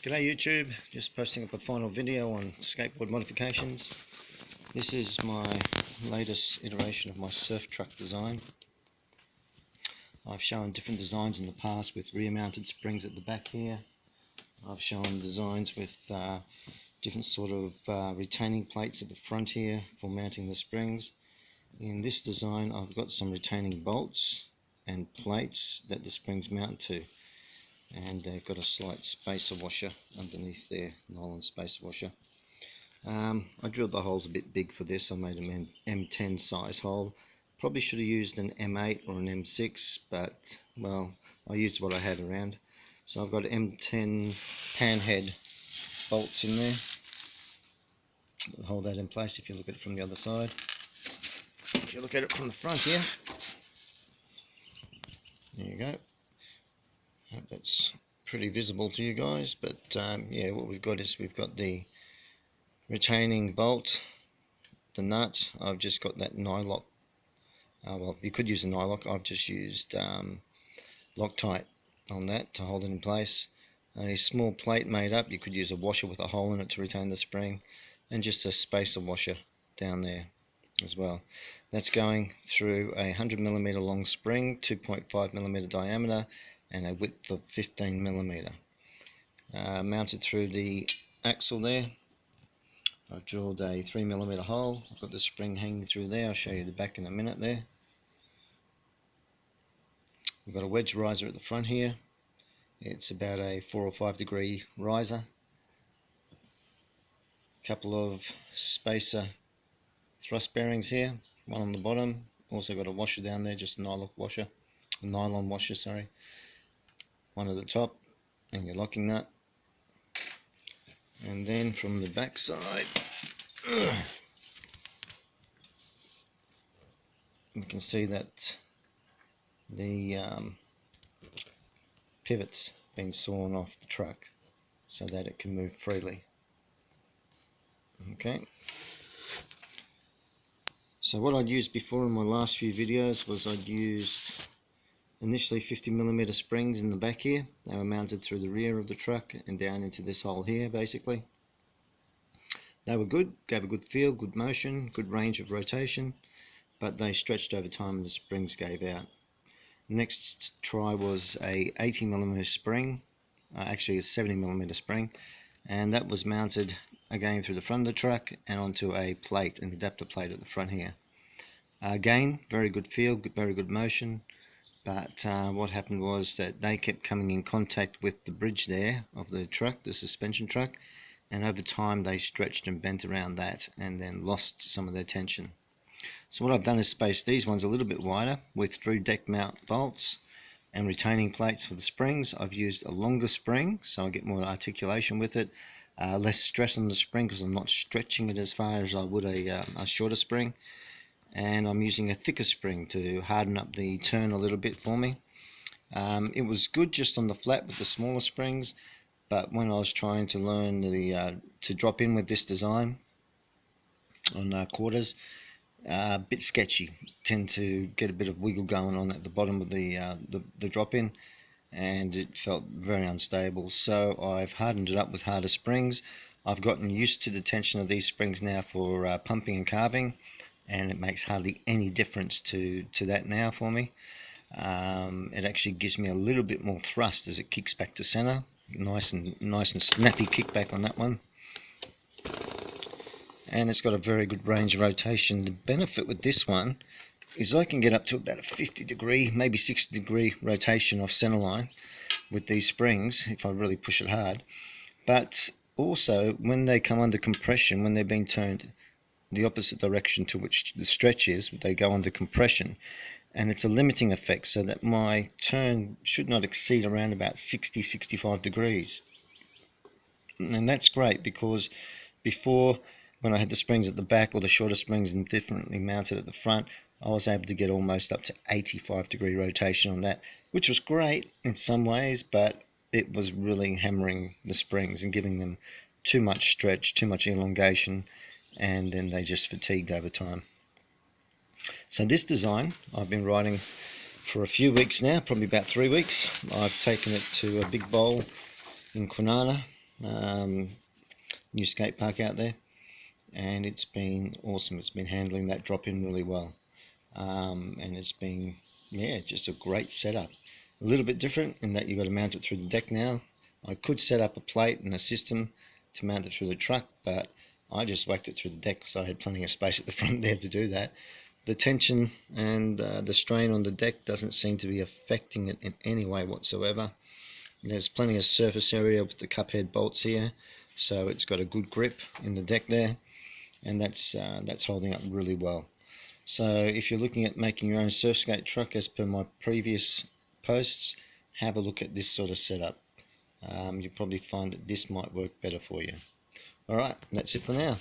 G'day YouTube, just posting up a final video on skateboard modifications. This is my latest iteration of my surf truck design. I've shown different designs in the past with rear mounted springs at the back here. I've shown designs with different sort of retaining plates at the front here for mounting the springs. In this design I've got some retaining bolts and plates that the springs mount to. And they've got a slight spacer washer underneath their nylon spacer washer. I drilled the holes a bit big for this. I made an M10 size hole. Probably should have used an M8 or an M6, but well, I used what I had around. So I've got M10 panhead bolts in there. Hold that in place if you look at it from the other side. If you look at it from the front here, there you go. Hope that's pretty visible to you guys, but yeah, what we've got is we've got the retaining bolt, the nut. I've just got that nylock. Well, you could use a nylock. I've just used Loctite on that to hold it in place. A small plate made up. You could use a washer with a hole in it to retain the spring, and just a spacer washer down there as well. That's going through a 100mm long spring, 2.5mm diameter, and a width of 15mm. Mounted through the axle there. I've drilled a 3mm hole. I've got the spring hanging through there. I'll show you the back in a minute there. We've got a wedge riser at the front here. It's about a 4 or 5 degree riser. A couple of spacer thrust bearings here, one on the bottom. Also got a washer down there, just a nylon washer, sorry. One at the top, and your locking nut. And then from the back side, you can see that the pivot's been sawn off the truck so that it can move freely. Okay. So what I'd used before in my last few videos was I'd used initially 50mm springs in the back here. They were mounted through the rear of the truck and down into this hole here basically. They were good, gave a good feel, good motion, good range of rotation, but they stretched over time and the springs gave out. Next try was a 80mm spring, actually a 70mm spring, and that was mounted again through the front of the truck and onto a plate, an adapter plate at the front here. Again, very good feel, very good motion. But what happened was that they kept coming in contact with the bridge there of the truck, the suspension truck, and over time they stretched and bent around that and then lost some of their tension. So what I've done is spaced these ones a little bit wider with through deck mount bolts and retaining plates for the springs. I've used a longer spring so I get more articulation with it, less stress on the spring because I'm not stretching it as far as I would a shorter spring. And I'm using a thicker spring to harden up the turn a little bit for me. It was good just on the flat with the smaller springs, but when I was trying to learn to drop in with this design on quarters, a bit sketchy. Tend to get a bit of wiggle going on at the bottom of the drop in, and it felt very unstable. So I've hardened it up with harder springs. I've gotten used to the tension of these springs now for pumping and carving, and it makes hardly any difference to that now for me. It actually gives me a little bit more thrust as it kicks back to center. Nice and snappy kickback on that one. And it's got a very good range of rotation. The benefit with this one is I can get up to about a 50 degree, maybe 60 degree rotation off center line with these springs if I really push it hard. But also when they come under compression, when they're being turned the opposite direction to which the stretch is, they go under compression, and it's a limiting effect so that my turn should not exceed around about 60-65 degrees. And that's great because before, when I had the springs at the back or the shorter springs and differently mounted at the front, I was able to get almost up to 85 degree rotation on that, which was great in some ways, but it was really hammering the springs and giving them too much stretch, too much elongation, and then they just fatigued over time. So this design I've been writing for a few weeks now, probably about 3 weeks. I've taken it to a big bowl in Kwinana new skate park out there, and it's been awesome. It's been handling that drop in really well, and it's been, yeah, just a great setup. A little bit different in that you've got to mount it through the deck now. I could set up a plate and a system to mount it through the truck, but I just whacked it through the deck because I had plenty of space at the front there to do that. The tension and the strain on the deck doesn't seem to be affecting it in any way whatsoever. There's plenty of surface area with the cup head bolts here, so it's got a good grip in the deck there, and that's holding up really well. So if you're looking at making your own surf skate truck, as per my previous posts, have a look at this sort of setup. You'll probably find that this might work better for you. Alright, that's it for now.